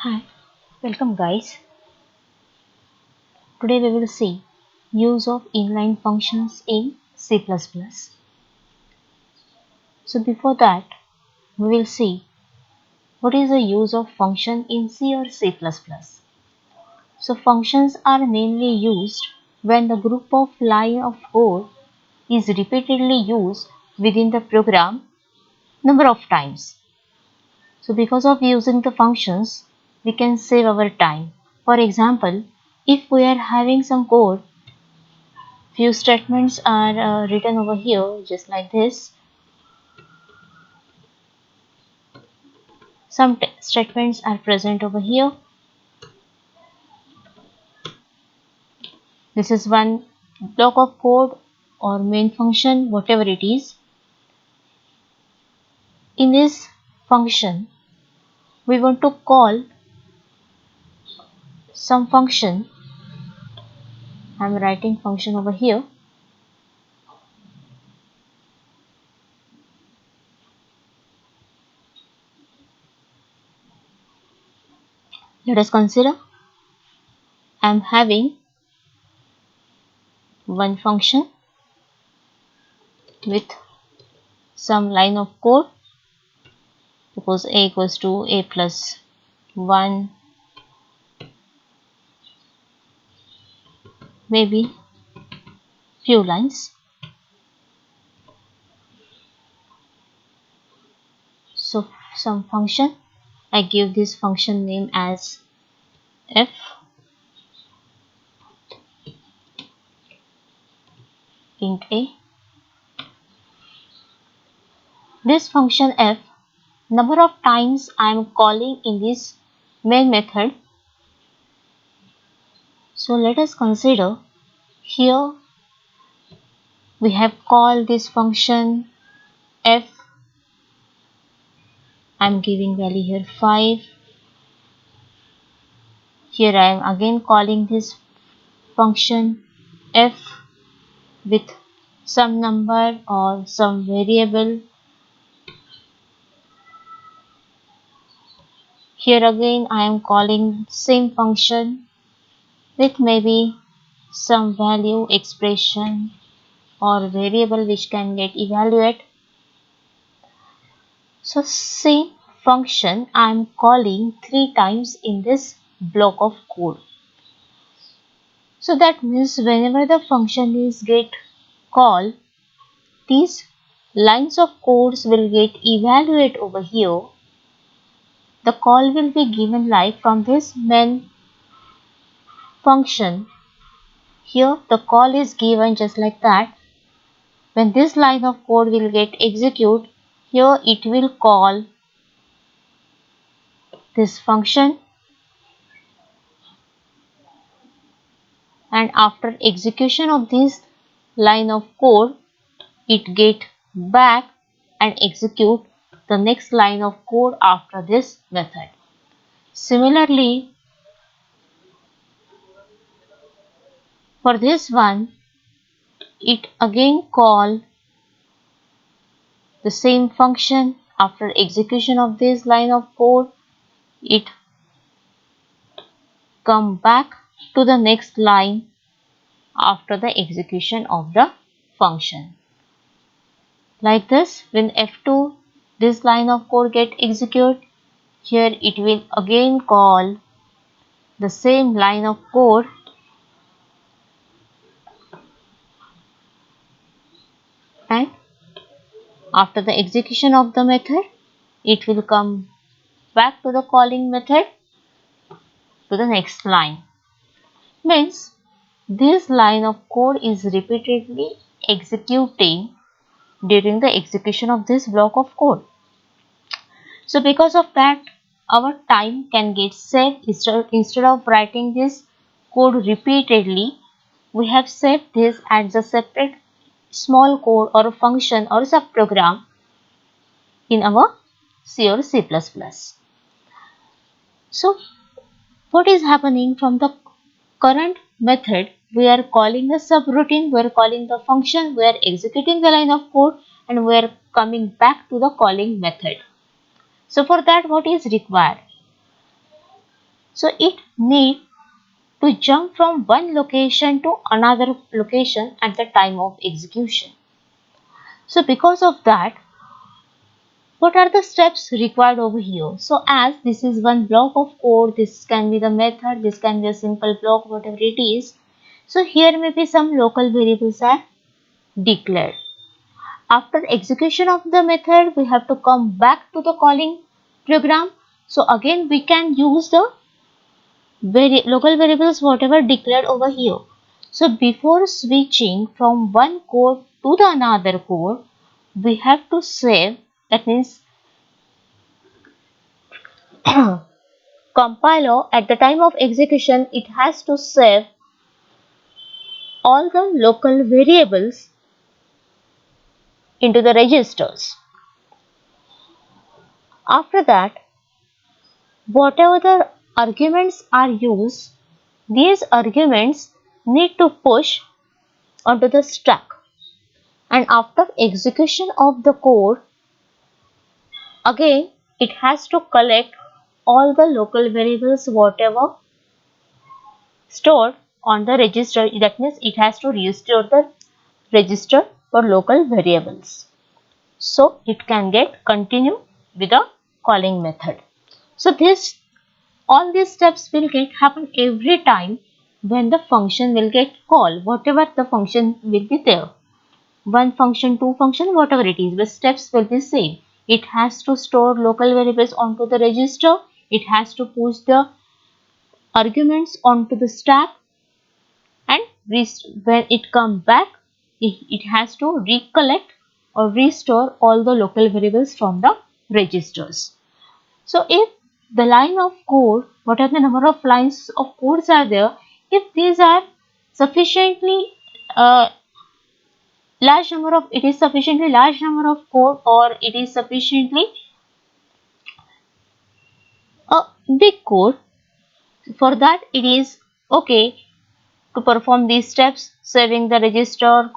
Hi, welcome guys. Today we will see use of inline functions in C++. So before that, we will see what is the use of function in C or C++. So functions are mainly used when the group of line of code is repeatedly used within the program number of times. So because of using the functions, we can save our time. For example, if we are having some code, few statements are written over here just like this. Some statements are present over here. This is one block of code or main function, whatever it is. In this function, we want to call some function. I am writing function over here. Let us consider I am having one function with some line of code. Suppose a equals to a plus 1, maybe few lines. So some function, I give this function name as f int a. This function f, number of times I am calling in this main method. So let us consider here we have called this function f. I am giving value here 5. Here I am again calling this function f with some number or some variable. Here again I am calling same function with maybe some value, expression or variable which can get evaluated. So same function I am calling 3 times in this block of code. So that means whenever the function is get called, these lines of codes will get evaluated over here. The call will be given like from this main function. Here the call is given just like that. When this line of code will get executed, here it will call this function, and after execution of this line of code, it get back and execute the next line of code after this method. Similarly, for this one, it again call the same function. After execution of this line of code, it come back to the next line after the execution of the function. Like this, when F2 this line of code get executed, here it will again call the same line of code and after the execution of the method, it will come back to the calling method to the next line. Means this line of code is repeatedly executing during the execution of this block of code. So because of that, our time can get saved. Instead of writing this code repeatedly, we have saved this as a separate small code or a function or subprogram in our C or C++. So what is happening from the current method? We are calling the subroutine, we are calling the function, we are executing the line of code, and we are coming back to the calling method. So for that, what is required? So it need to jump from one location to another location at the time of execution. So because of that, what are the steps required over here? So as this is one block of code, this can be the method, this can be a simple block, whatever it is. So here maybe some local variables are declared. After execution of the method, we have to come back to the calling program. So again we can use the local variables whatever declared over here. So before switching from one code to the another code, we have to save, that means compiler at the time of execution it has to save all the local variables into the registers. After that, whatever the arguments are used, these arguments need to push onto the stack, and after execution of the code, again it has to collect all the local variables whatever stored on the register. That means it has to restore the register for local variables, so it can get continue with the calling method. So this all these steps will get happen every time when the function will get called, whatever the function will be there, one function, two function, whatever it is, the steps will be same. It has to store local variables onto the register, it has to push the arguments onto the stack, and when it comes back, it has to recollect or restore all the local variables from the registers. So if the line of code, what are the number of lines of codes are there, if these are sufficiently large number of, it is sufficiently large number of code, or it is sufficiently a big code, for that it is okay to perform these steps: saving the register,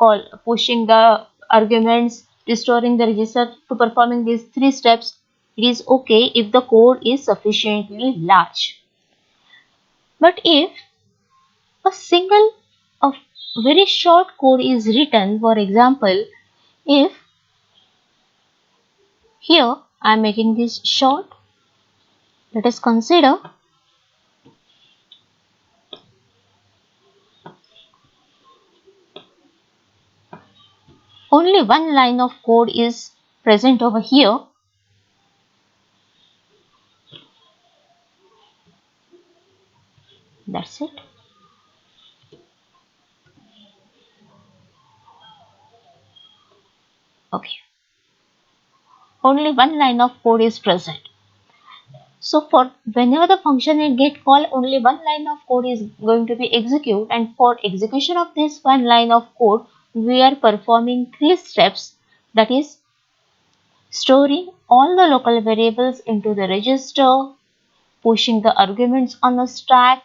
pushing the arguments, restoring the register. To performing these three steps, it is okay if the code is sufficiently large. But if a single a very short code is written, for example, if here I am making this short, let us consider only one line of code is present over here. That's it. Okay. Only one line of code is present. So for whenever the function will get called, only one line of code is going to be executed, and for execution of this one line of code, we are performing three steps, that is storing all the local variables into the register, pushing the arguments on the stack,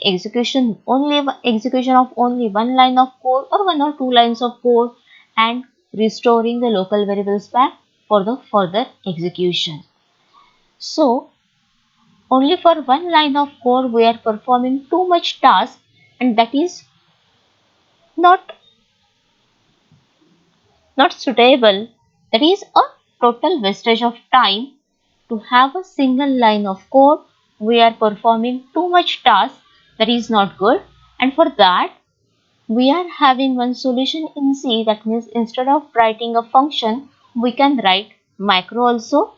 execution of only one line of code or one or two lines of code, and restoring the local variables back for the further execution. So only for one line of code we are performing too much task, and that is not suitable. That is a total wastage of time. To have a single line of code, we are performing too much task, that is not good. And for that, we are having one solution in C, that means instead of writing a function, we can write macro also.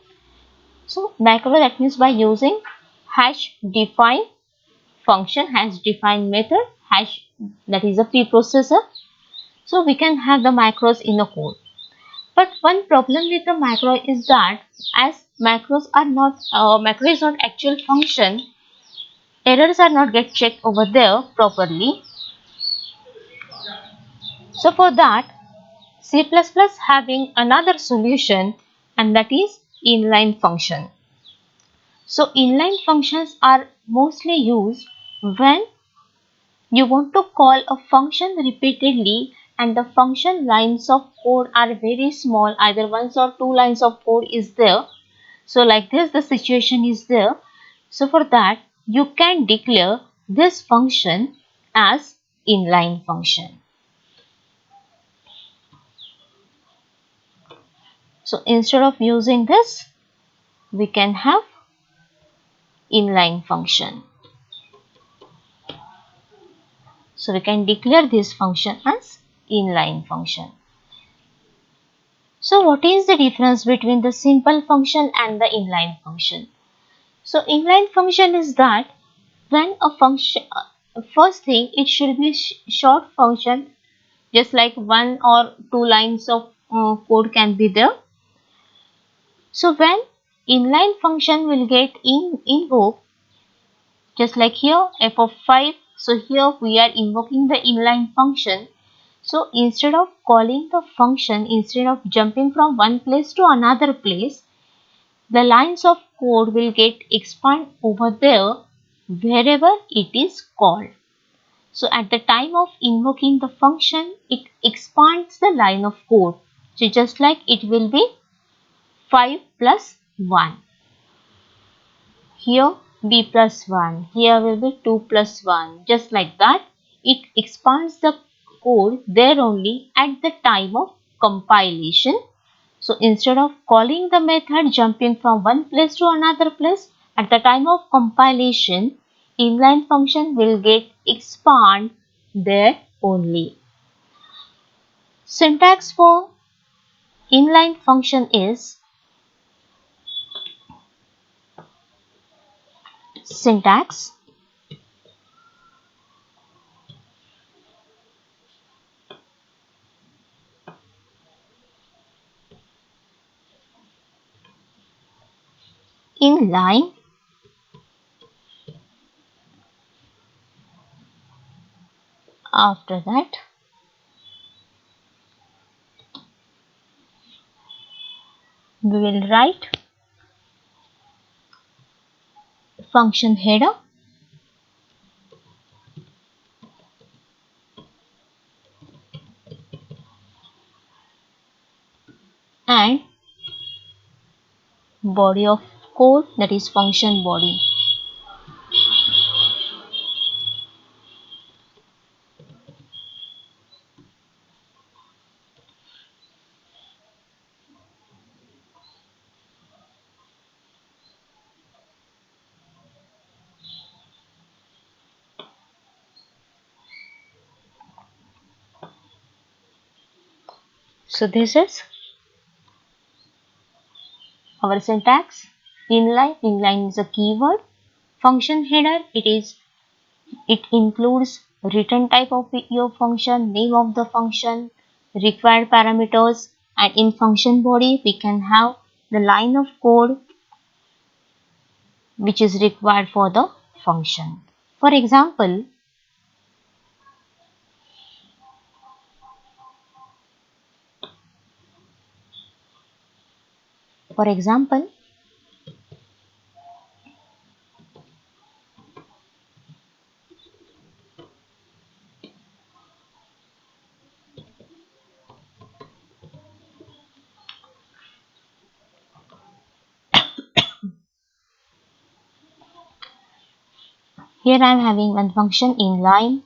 So macro, that means by using hash define function, hash define method, hash, that is a preprocessor. So we can have the macros in the code. But one problem with the macro is that as macros are not, macro is not actual function, errors are not get checked over there properly. So for that, C++ having another solution, and that is inline function. So inline functions are mostly used when you want to call a function repeatedly and the function lines of code are very small, either one or two lines of code is there. So like this the situation is there. So for that, you can declare this function as inline function. So instead of using this, we can have inline function. So we can declare this function as inline function. So what is the difference between the simple function and the inline function? So inline function is that when a function, first thing, it should be short function, just like one or two lines of code can be there. So when inline function will get invoked, just like here f of 5, so here we are invoking the inline function. So instead of calling the function, instead of jumping from one place to another place, the lines of code will get expand over there wherever it is called. So at the time of invoking the function, it expands the line of code. So just like it will be 5 plus 1. Here b plus 1. Here will be 2 plus 1. Just like that, it expands the code there only at the time of compilation. So instead of calling the method jumping from one place to another place, at the time of compilation, inline function will get expand there only. Syntax for inline function is syntax inline after that we will write function header and body of code, that is function body. So this is our syntax. Inline is a keyword. Function header, it includes return type of your function, name of the function, required parameters, and in function body we can have the line of code which is required for the function. For example, for example, here I am having one function inline.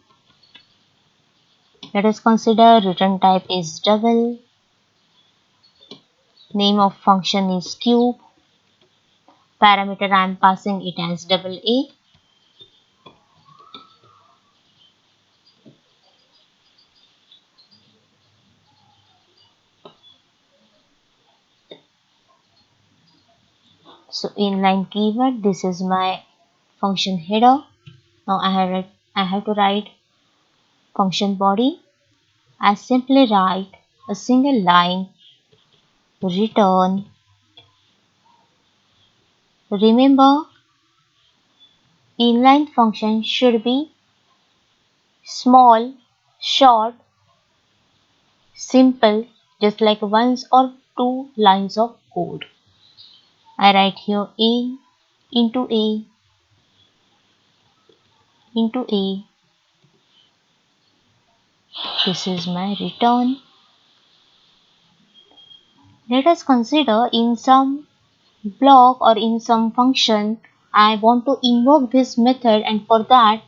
Let us consider return type is double, name of function is cube, parameter I am passing it as double A. So inline keyword, this is my function header. Now I have to write function body. I simply write a single line return. Remember, inline function should be small, short, simple, just like one or two lines of code. I write here A into A into A. This is my return. Let us consider in some block or in some function I want to invoke this method, and for that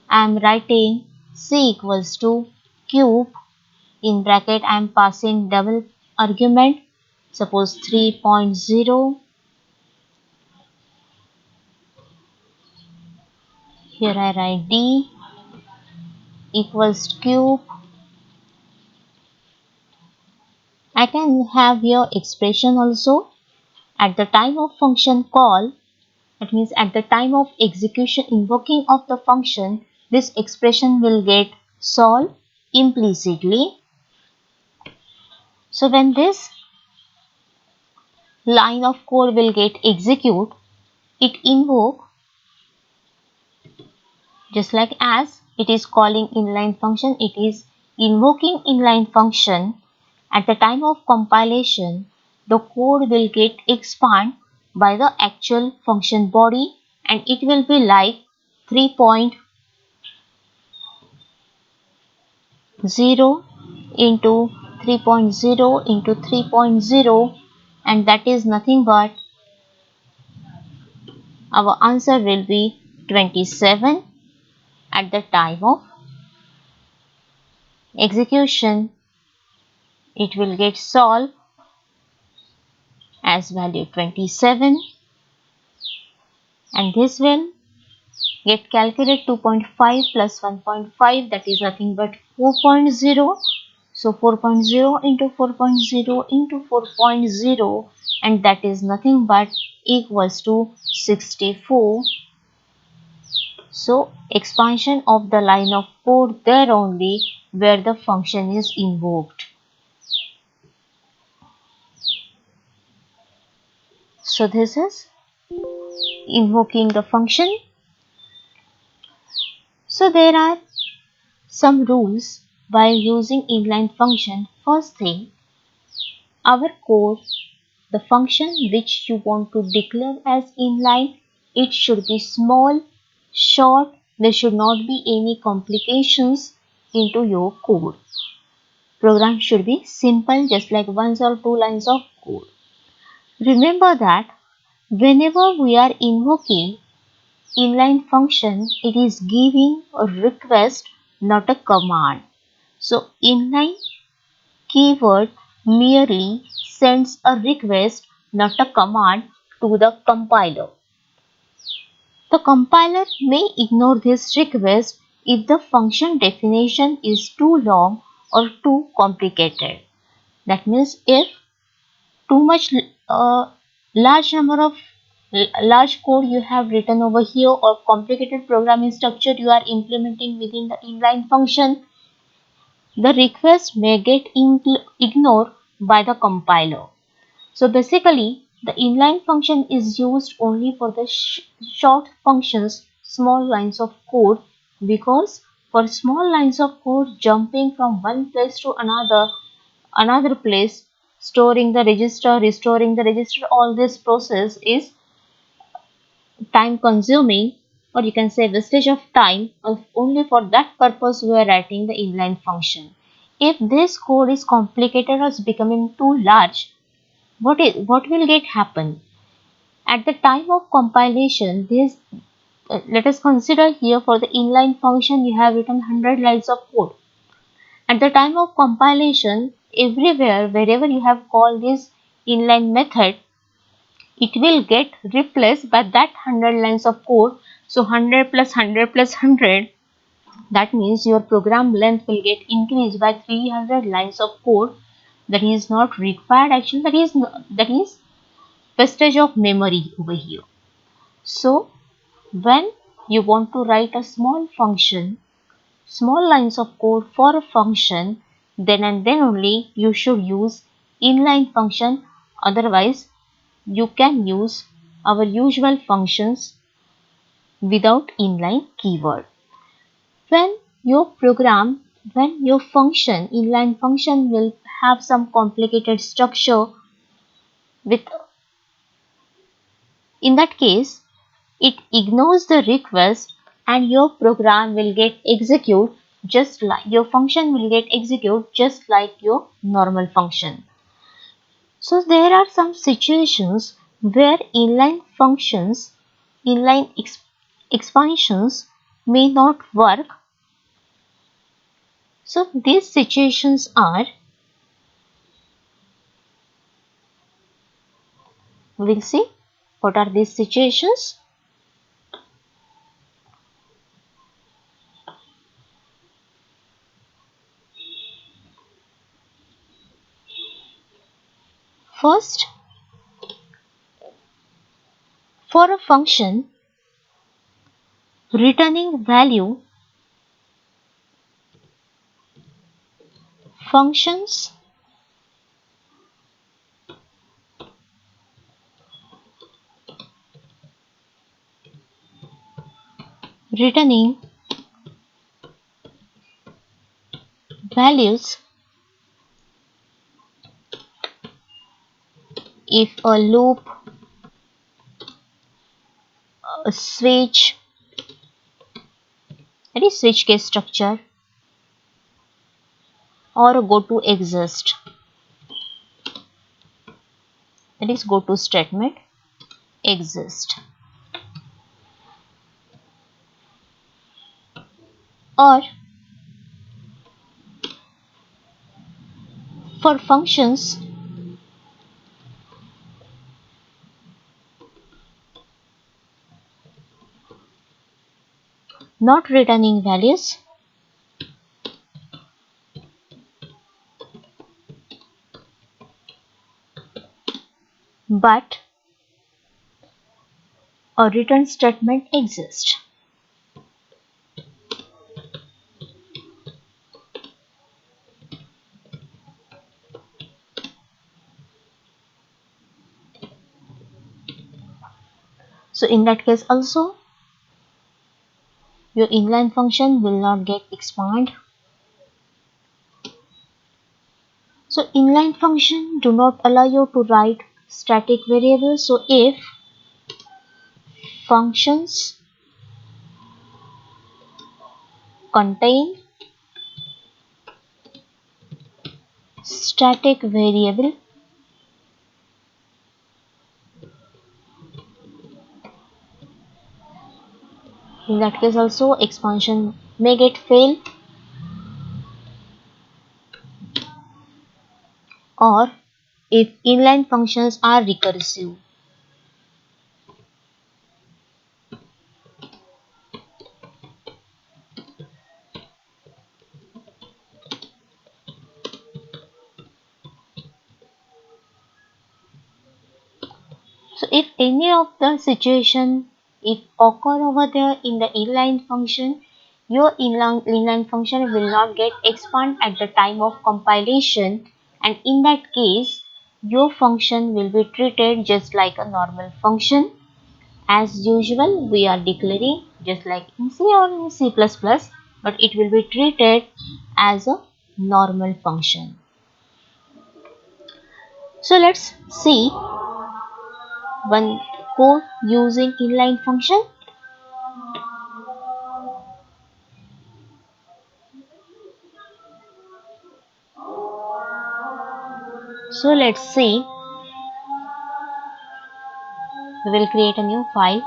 I am writing c equals to cube. In bracket I am passing double argument, suppose 3.0. Here I write d equals cube. I can have your expression also. At the time of function call, that means at the time of execution invoking of the function, this expression will get solved implicitly. So when this line of code will get execute, it invoke just like as it is calling inline function, it is invoking inline function. At the time of compilation, the code will get expand by the actual function body, and it will be like 3.0 into 3.0 into 3.0, and that is nothing but our answer will be 27. At the time of execution, it will get solved as value 27, and this will get calculate 2.5 plus 1.5, that is nothing but 4.0. So 4.0 into 4.0 into 4.0, and that is nothing but equals to 64. So expansion of the line of code there only where the function is invoked. So this is invoking the function. So there are some rules while using inline function. First thing, our code, the function which you want to declare as inline, it should be small, short, there should not be any complications into your code. Program should be simple, just like 1 or 2 lines of code. Remember that whenever we are invoking inline function, it is giving a request, not a command. So inline keyword merely sends a request, not a command, to the compiler. The compiler may ignore this request if the function definition is too long or too complicated. That means if too much large number of large code you have written over here, or complicated programming structure you are implementing within the inline function, the request may get ignored by the compiler. So basically, the inline function is used only for the short functions, small lines of code, because for small lines of code, jumping from one place to another place, storing the register, restoring the register, all this process is time consuming, or you can say wastage of time. Only for that purpose we are writing the inline function. If this code is complicated or is becoming too large, what will get happen? At the time of compilation, this let us consider here for the inline function you have written 100 lines of code. At the time of compilation, everywhere wherever you have called this inline method, it will get replaced by that 100 lines of code. So 100 plus 100 plus 100, that means your program length will get increased by 300 lines of code. That is not required actually, that is wastage of memory over here. So when you want to write a small function, small lines of code for a function, then and then only you should use inline function. Otherwise you can use our usual functions without inline keyword. When your program, when your function, inline function will have some complicated structure, with in that case it ignores the request and your program will get execute just like your function will get execute just like your normal function. So there are some situations where inline functions inline expansions may not work. So these situations are, we'll see what are these situations. First, for a function returning value, functions returning values if a loop, a switch, that is switch case structure, or a goto exist, that is goto statement exist, or for functions not returning values but a return statement exists. So in that case also your inline function will not get expanded. So inline function do not allow you to write static variables. So if functions contain static variable, in that case also expansion may get fail, or if inline functions are recursive. So if any of the situation if occur over there in the inline function, your inline function will not get expand at the time of compilation, and in that case your function will be treated just like a normal function. As usual we are declaring just like in C or in C++, but it will be treated as a normal function. So let's see one code using inline function. So let's see, we will create a new file.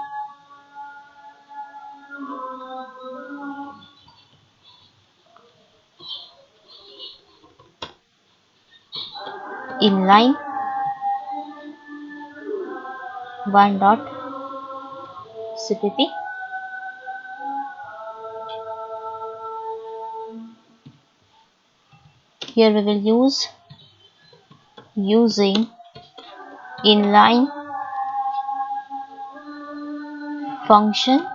Inline one.cpp. Here we will use using inline function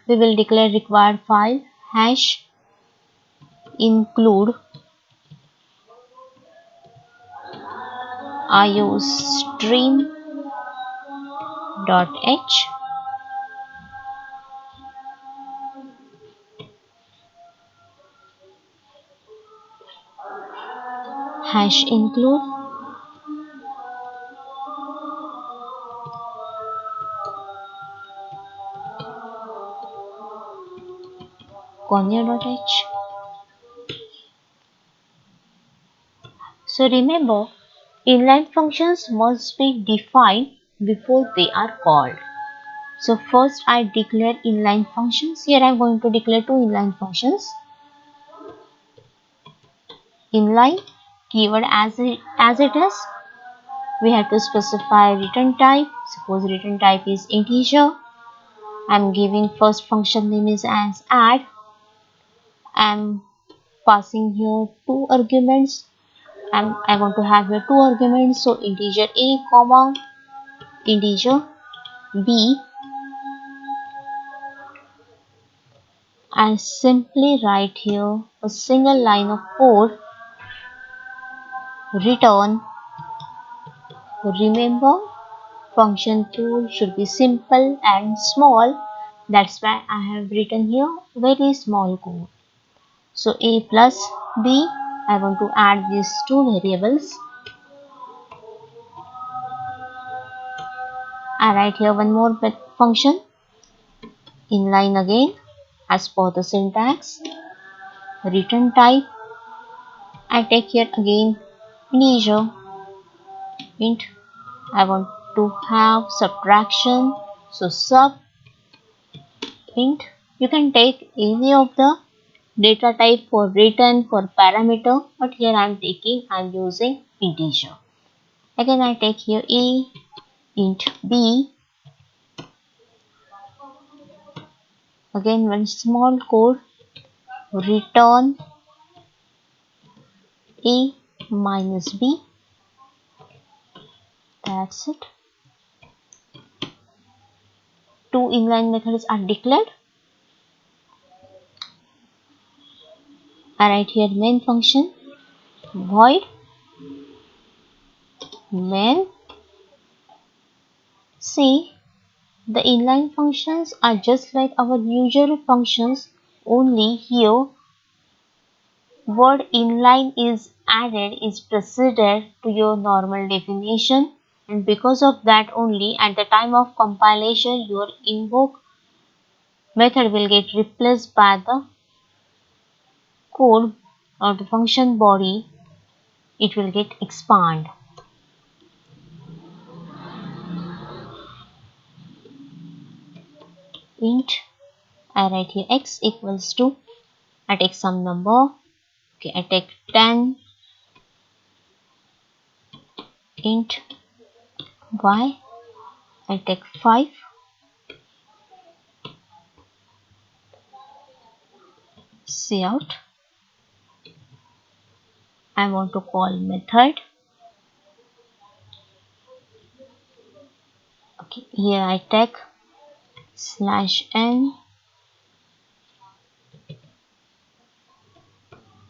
we will declare required file hash include iostream.h hash include konya.h So remember, inline functions must be defined before they are called. So first I declare inline functions. Here I am going to declare two inline functions. Inline keyword as it is. We have to specify return type. Suppose return type is integer. I am giving first function name is as add. I am passing here two arguments. I want to have here two arguments. So integer a comma integer b. I simply write here a single line of code. Return. Remember, function code should be simple and small. That's why I have written here very small code. So a plus b, I want to add these two variables. I write here one more function, inline again, as per the syntax. Return type, I take here again integer, int. I want to have subtraction, so sub int. You can take any of the data type for return for parameter, but here I'm using integer. Again I take here a int b. Again one small code, return a minus b. That's it. Two inline methods are declared. I write here main function, void main. See, the inline functions are just like our usual functions, only here word inline is added, is preceded to your normal definition, and because of that only at the time of compilation your invoke method will get replaced by the code or the function body. It will get expand. Int, I write here x equals to, I take some number, okay, I take 10. Int y, I take 5. Cout, I want to call method. Okay, here I take /n.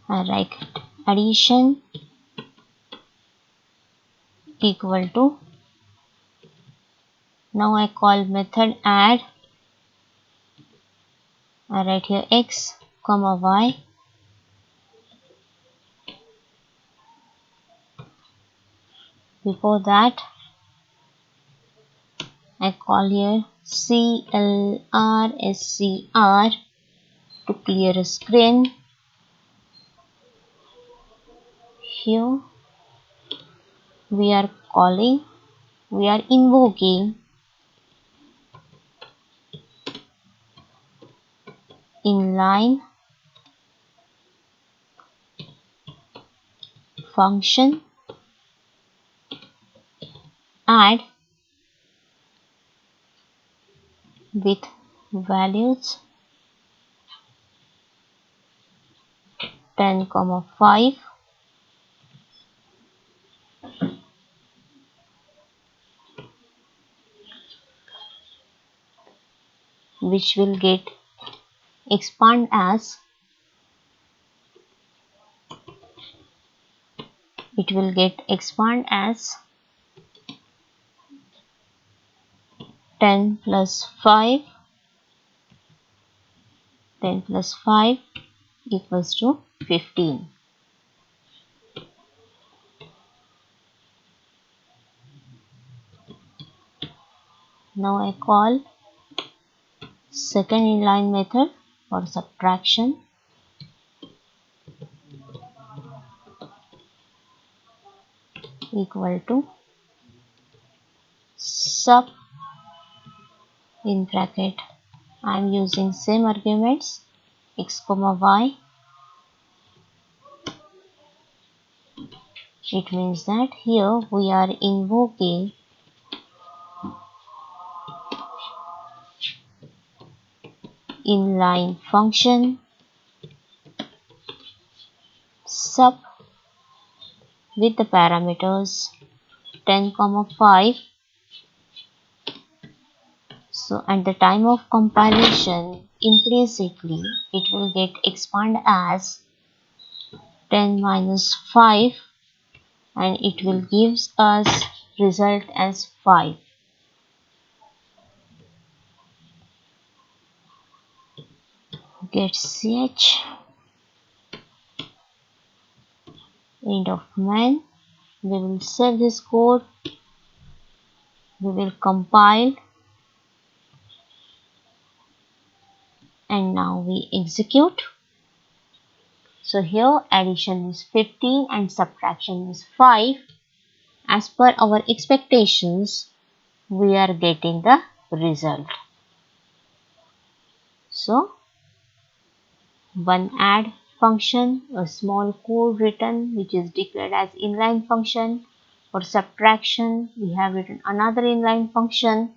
I write addition equal to. Now I call method add. I write here x comma y. Before that I call here clrscr to clear a screen. Here we are invoking inline function add with values 10, 5, which will get expand as 10 plus 5 equals to 15. Now I call second inline method for subtraction. equal to sub in bracket. I am using same arguments x comma y. It means that here we are invoking inline function sub with the parameters 10 comma 5. So at the time of compilation, implicitly it will get expand as 10 minus 5 and it will gives us result as 5. Get ch end of main. We will save this code. We will compile and now we execute. So here addition is 15 and subtraction is 5. As per our expectations, we are getting the result. So one add function, a small code written which is declared as inline function. For subtraction, we have written another inline function.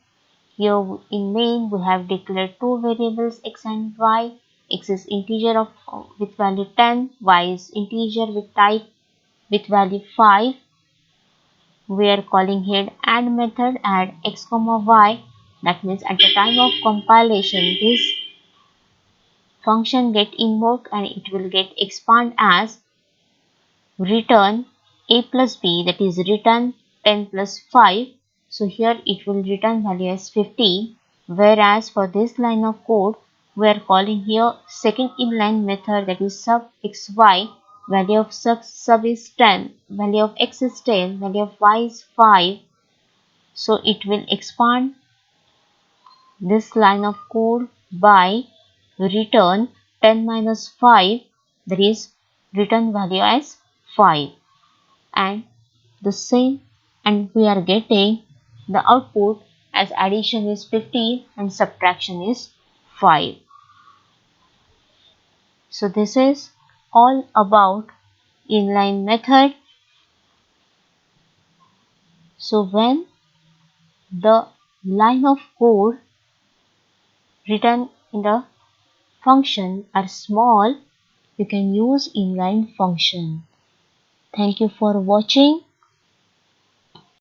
Here in main, we have declared two variables x and y. X is integer with value 10, y is integer with type with value 5. We are calling here add method, add x comma y. That means at the time of compilation, this function get invoked and it will get expand as return a plus b, that is return 10 plus 5. So here it will return value as 15, whereas for this line of code we are calling here second inline method, that is sub xy. Value of sub is 10, value of x is 10, value of y is 5. So it will expand this line of code by return 10 minus 5, that is return value as 5, and the same, and we are getting the output as addition is 15 and subtraction is 5. So this is all about inline method. So when the line of code written in the function are small, you can use inline function. Thank you for watching.